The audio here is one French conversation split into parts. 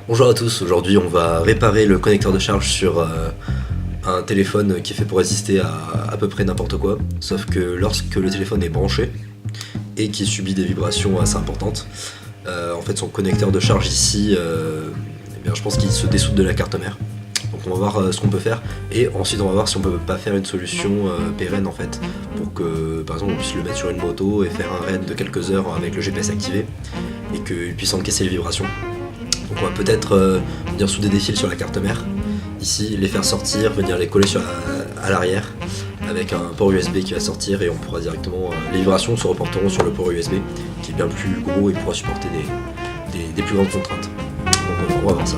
Bonjour à tous, aujourd'hui on va réparer le connecteur de charge sur un téléphone qui est fait pour résister à peu près n'importe quoi, sauf que lorsque le téléphone est branché et qu'il subit des vibrations assez importantes, en fait son connecteur de charge ici, eh bien, je pense qu'il se dessoude de la carte mère. Donc on va voir ce qu'on peut faire et ensuite on va voir si on peut pas faire une solution pérenne en fait, pour que par exemple on puisse le mettre sur une moto et faire un raid de quelques heures avec le GPS activé et qu'il puisse encaisser les vibrations. Donc on va peut-être venir souder des fils sur la carte mère, ici les faire sortir, venir les coller à l'arrière avec un port USB qui va sortir et on pourra directement, les vibrations se reporteront sur le port USB qui est bien plus gros et pourra supporter des plus grandes contraintes. Donc on va voir ça.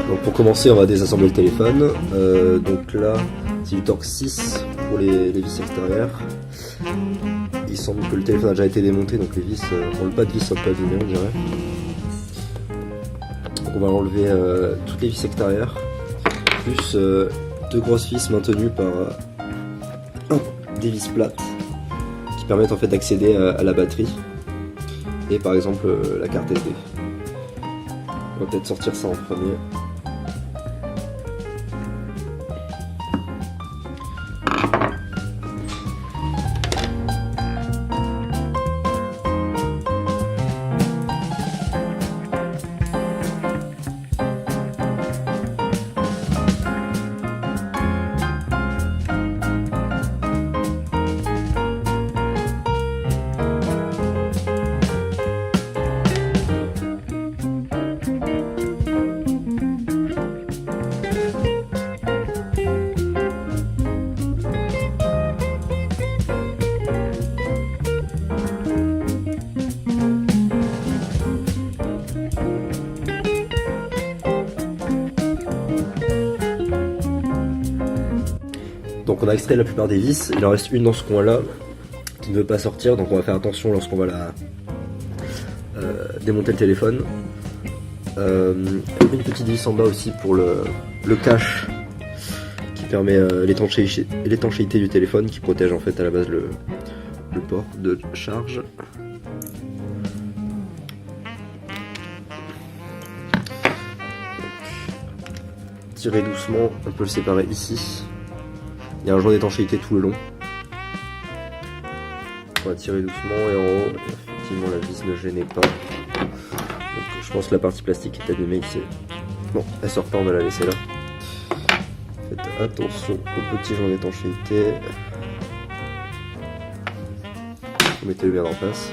Donc pour commencer on va désassembler le téléphone, donc là c'est du Torx 6 pour les vis extérieures. Il semble que le téléphone a déjà été démonté, donc les vis, le pas de vis sont pas abîmés on dirait. Donc on va enlever toutes les vis extérieures, plus deux grosses vis maintenues par des vis plates qui permettent en fait d'accéder à la batterie et par exemple la carte SD. On va peut-être sortir ça en premier. Donc on a extrait la plupart des vis, il en reste une dans ce coin là qui ne veut pas sortir, donc on va faire attention lorsqu'on va la démonter le téléphone. Une petite vis en bas aussi pour le cache qui permet l'étanchéité du téléphone, qui protège en fait à la base le port de charge. Tirer doucement, on peut le séparer ici. Il y a un joint d'étanchéité tout le long. On va tirer doucement et en haut, effectivement la vis ne gênait pas. Donc je pense que la partie plastique est abîmée ici. Bon, elle sort pas, on va la laisser là. Faites attention au petit joint d'étanchéité. Mettez-le bien en place.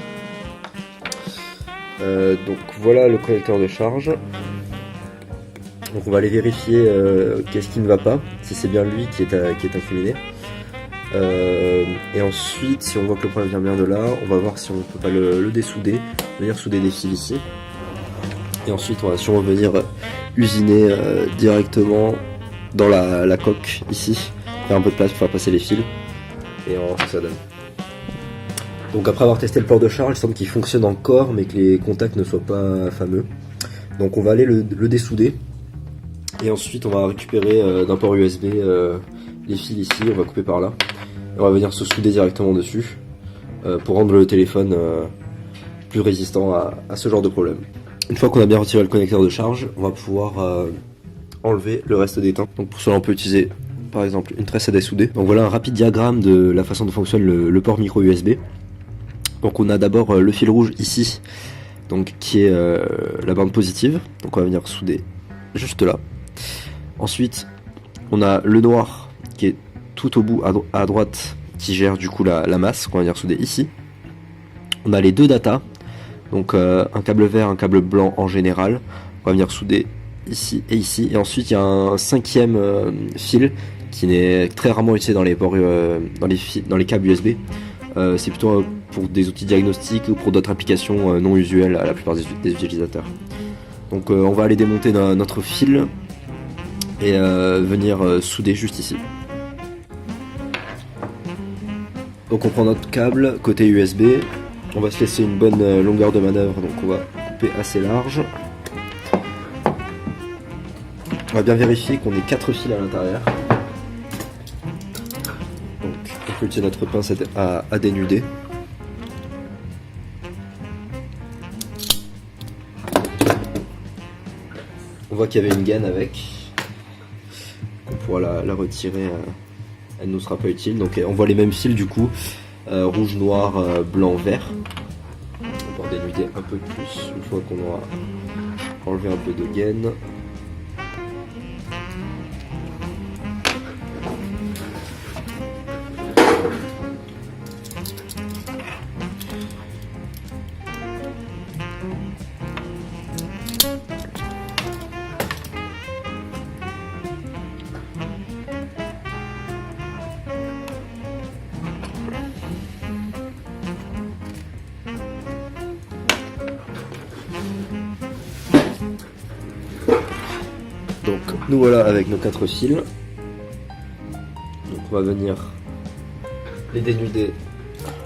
Donc voilà le connecteur de charge. Donc on va aller vérifier qu'est-ce qui ne va pas, si c'est bien lui qui est incriminé. Et ensuite, si on voit que le problème vient bien de là, on va voir si on ne peut pas le dessouder, venir souder des fils ici. Et ensuite on va sûrement venir usiner directement dans la coque ici, faire un peu de place pour faire passer les fils, et on va voir ce que ça donne. Donc après avoir testé le port de charge, il semble qu'il fonctionne encore mais que les contacts ne soient pas fameux. Donc on va aller le dessouder. Et ensuite on va récupérer d'un port USB les fils ici, on va couper par là. Et on va venir se souder directement dessus pour rendre le téléphone plus résistant à ce genre de problème. Une fois qu'on a bien retiré le connecteur de charge, on va pouvoir enlever le reste des temps. Donc pour cela on peut utiliser par exemple une tresse à dessouder. Donc voilà un rapide diagramme de la façon dont fonctionne le port micro USB. Donc on a d'abord le fil rouge ici, donc qui est la bande positive. Donc on va venir souder juste là. Ensuite, on a le noir qui est tout au bout à droite qui gère du coup la masse qu'on va venir souder ici. On a les deux data, donc un câble vert, un câble blanc en général. On va venir souder ici et ici. Et ensuite, il y a un cinquième fil qui n'est très rarement utilisé dans les ports, dans les câbles USB. C'est plutôt pour des outils diagnostiques ou pour d'autres applications non usuelles à la plupart des utilisateurs. Donc on va aller démonter notre fil et venir souder juste ici. Donc on prend notre câble côté USB, on va se laisser une bonne longueur de manœuvre, donc on va couper assez large. On va bien vérifier qu'on ait 4 fils à l'intérieur. Donc on peut utiliser notre pince à dénuder. voit qu'il y avait une gaine avec. On pourra la retirer, elle ne nous sera pas utile. Donc on voit les mêmes fils du coup, rouge, noir, blanc, vert. On va en dénuder un peu plus une fois qu'on aura enlevé un peu de gaine. Donc nous voilà avec nos 4 fils. Donc on va venir les dénuder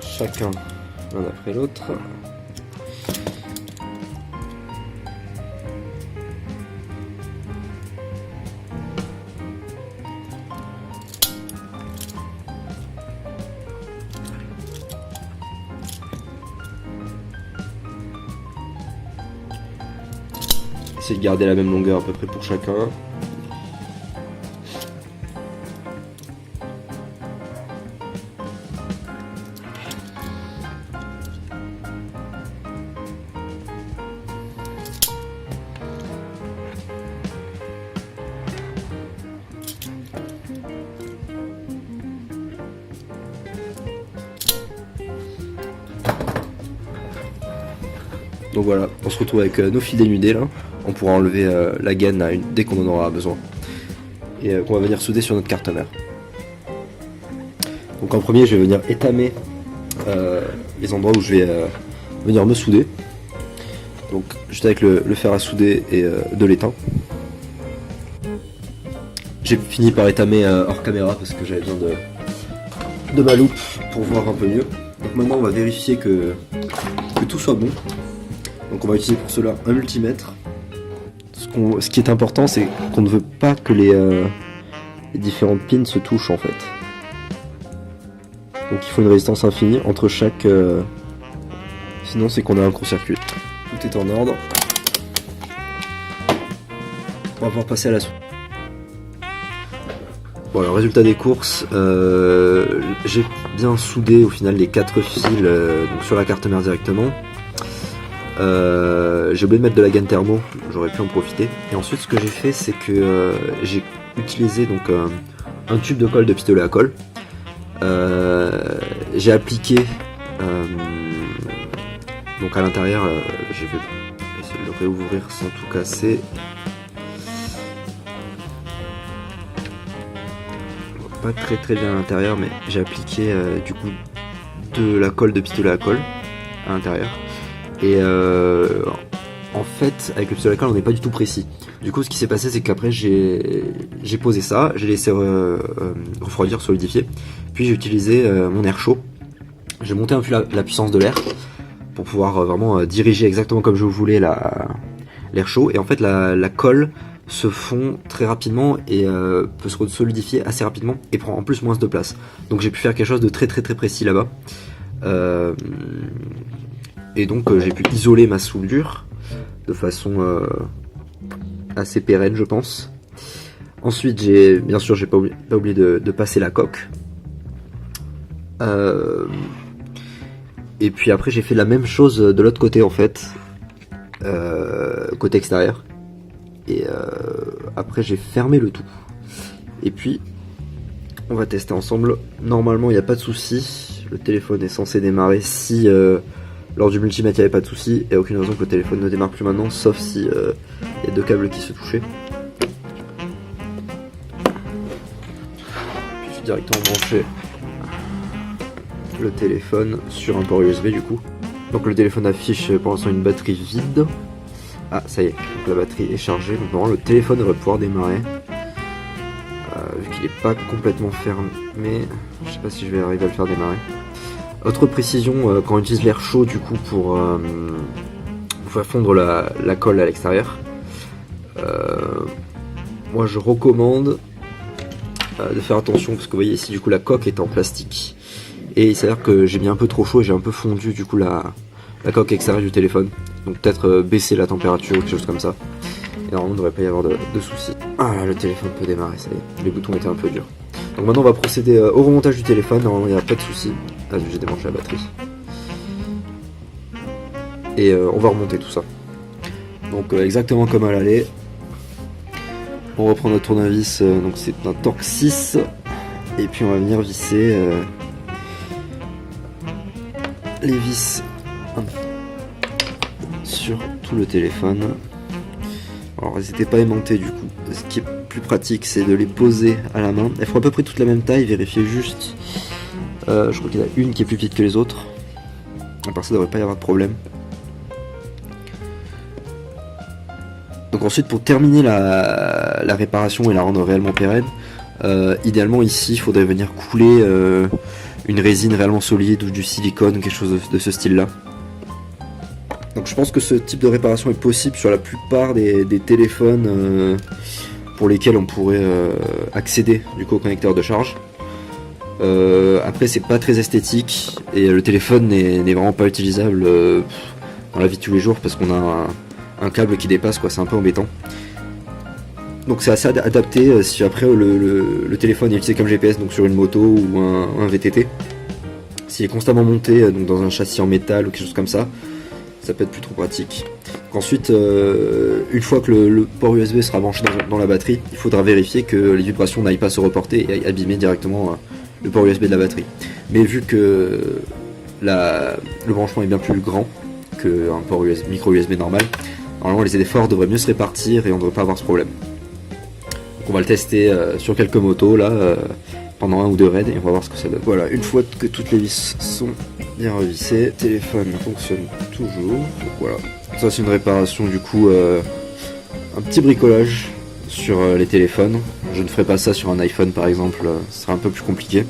chacun l'un après l'autre. Essayez de garder la même longueur à peu près pour chacun. Donc voilà, on se retrouve avec nos fils dénudés là. On pourra enlever la gaine là, dès qu'on en aura besoin. Et qu'on va venir souder sur notre carte mère. Donc en premier, je vais venir étamer les endroits où je vais venir me souder. Donc juste avec le fer à souder et de l'étain. J'ai fini par étamer hors caméra parce que j'avais besoin de ma loupe pour voir un peu mieux. Donc maintenant on va vérifier que tout soit bon. Donc on va utiliser pour cela un multimètre. Ce qui est important, c'est qu'on ne veut pas que les différentes pins se touchent en fait. Donc il faut une résistance infinie entre chaque... sinon c'est qu'on a un court-circuit. Tout est en ordre. On va pouvoir passer à la suite. Bon, alors résultat des courses, j'ai bien soudé au final les 4 fils donc sur la carte mère directement. J'ai oublié de mettre de la gaine thermo, j'aurais pu en profiter. Et ensuite ce que j'ai fait, c'est que j'ai utilisé donc un tube de colle de pistolet à colle. J'ai appliqué donc à l'intérieur, je vais essayer de le réouvrir sans tout casser. Pas très bien à l'intérieur, mais j'ai appliqué du coup de la colle de pistolet à colle à l'intérieur. Et en fait, avec le pistolet à colle, on n'est pas du tout précis. Du coup, ce qui s'est passé, c'est qu'après, j'ai posé ça, j'ai laissé refroidir, solidifier. Puis j'ai utilisé mon air chaud. J'ai monté un peu la puissance de l'air pour pouvoir vraiment diriger exactement comme je voulais l'air chaud. Et en fait, la colle se fond très rapidement et peut se solidifier assez rapidement et prend en plus moins de place. Donc j'ai pu faire quelque chose de très précis là-bas. Et donc j'ai pu isoler ma soudure de façon assez pérenne, je pense. Ensuite, bien sûr, j'ai pas oublié de passer la coque. Et puis après, j'ai fait la même chose de l'autre côté en fait, côté extérieur. Et après, j'ai fermé le tout. Et puis, on va tester ensemble. Normalement, il n'y a pas de souci. Le téléphone est censé démarrer si lors du multimètre il n'y avait pas de souci. Il n'y a aucune raison que le téléphone ne démarre plus maintenant, sauf si il y a 2 câbles qui se touchaient. Puis je suis directement branché le téléphone sur un port USB du coup. Donc le téléphone affiche pour l'instant une batterie vide. Ah, ça y est, donc la batterie est chargée. Donc normalement le téléphone devrait pouvoir démarrer. Vu qu'il n'est pas complètement fermé, je sais pas si je vais arriver à le faire démarrer. Autre précision, quand on utilise l'air chaud du coup pour faire fondre la colle à l'extérieur, moi je recommande de faire attention parce que vous voyez ici du coup la coque est en plastique et il s'avère que j'ai mis un peu trop chaud et j'ai un peu fondu du coup la coque extérieure du téléphone. Donc peut-être baisser la température ou quelque chose comme ça. normalement il ne devrait pas y avoir de soucis. Ah, le téléphone peut démarrer, ça y est, les boutons étaient un peu durs. Donc maintenant on va procéder au remontage du téléphone, normalement il n'y a pas de soucis. Ah, j'ai débranché la batterie. Et on va remonter tout ça. Donc exactement comme à l'aller. On reprend notre tournevis, donc c'est un Torx 6. Et puis on va venir visser les vis sur tout le téléphone. Alors elles n'étaient pas aimantées du coup. Ce qui est plus pratique c'est de les poser à la main. Elles font à peu près toute la même taille, vérifiez juste. Je crois qu'il y en a une qui est plus petite que les autres. À part ça, il ne devrait pas y avoir de problème. Donc ensuite, pour terminer la réparation et la rendre réellement pérenne, idéalement ici, il faudrait venir couler une résine réellement solide ou du silicone ou quelque chose de ce style-là. Donc je pense que ce type de réparation est possible sur la plupart des téléphones pour lesquels on pourrait accéder du coup au connecteur de charge. Après c'est pas très esthétique et le téléphone n'est vraiment pas utilisable dans la vie de tous les jours parce qu'on a un câble qui dépasse quoi, c'est un peu embêtant. Donc c'est assez adapté si après le téléphone est utilisé comme GPS donc sur une moto ou un VTT. S'il est constamment monté donc dans un châssis en métal ou quelque chose comme ça, ça peut être plus trop pratique. Donc ensuite, une fois que le port USB sera branché dans la batterie, il faudra vérifier que les vibrations n'aillent pas se reporter et abîmer directement le port USB de la batterie. Mais vu que le branchement est bien plus grand qu'un port micro USB normal, normalement les efforts devraient mieux se répartir et on ne devrait pas avoir ce problème. Donc on va le tester sur quelques motos là, pendant 1 ou 2 raids et on va voir ce que ça donne. Voilà, une fois que toutes les vis sont bien revissées, le téléphone fonctionne toujours. Donc voilà, ça c'est une réparation du coup, un petit bricolage sur les téléphones. Je ne ferai pas ça sur un iPhone par exemple, ce sera un peu plus compliqué.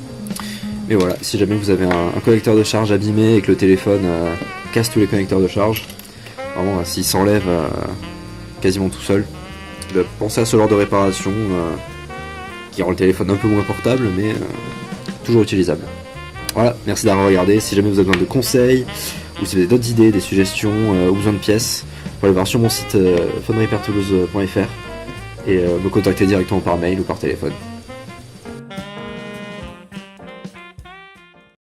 Mais voilà, si jamais vous avez un connecteur de charge abîmé et que le téléphone casse tous les connecteurs de charge, vraiment s'il s'enlève quasiment tout seul, pensez à ce genre de réparation qui rend le téléphone un peu moins portable mais toujours utilisable. Voilà, merci d'avoir regardé. Si jamais vous avez besoin de conseils ou si vous avez d'autres idées, des suggestions ou besoin de pièces, vous pouvez aller voir sur mon site phonerepairtoulouse.fr et me contacter directement par mail ou par téléphone.